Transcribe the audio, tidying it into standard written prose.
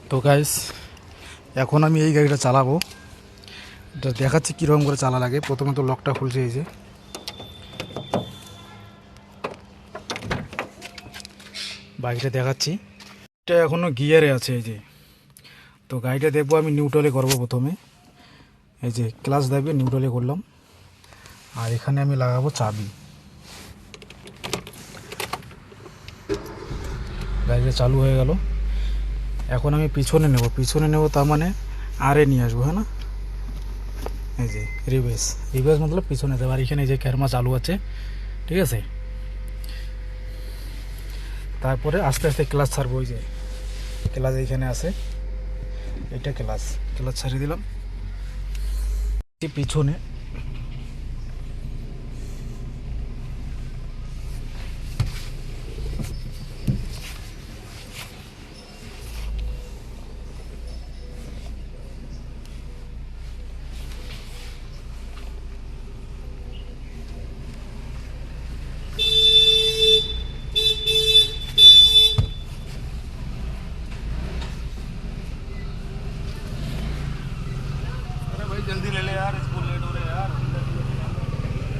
তো গাইস, এখন আমি এই গাড়িটা চালাবো। এটা দেখাচ্ছি কীরকম করে চালা লাগে। প্রথমে তো লকটা খুলছে, এই যে বাইকটা দেখাচ্ছি। এটা এখনও গিয়ারে আছে, এই যে। তো গাড়িটা দেখবো আমি নিউট্রালে করবো প্রথমে। এই যে ক্লাচ দেবে, নিউট্রালে করলাম। আর এখানে আমি লাগাবো চাবি। গাড়িটা চালু হয়ে গেল। এখন আমি পিছনে নেব, তার মানে আরে নিয়ে আসবো, হ্যাঁ না। এই যে রিভার্স মতলব পিছনে দেবো। আর এখানে এই যে ক্যারমা চালু আছে, ঠিক আছে। তারপরে আস্তে আস্তে ক্লাচ ছাড়বো। ওই যে ক্লাচ এইখানে আছে, এটা ক্লাচ ছাড়িয়ে দিলাম পিছনে। अरे भाई जल्दी ले ले यार इसको।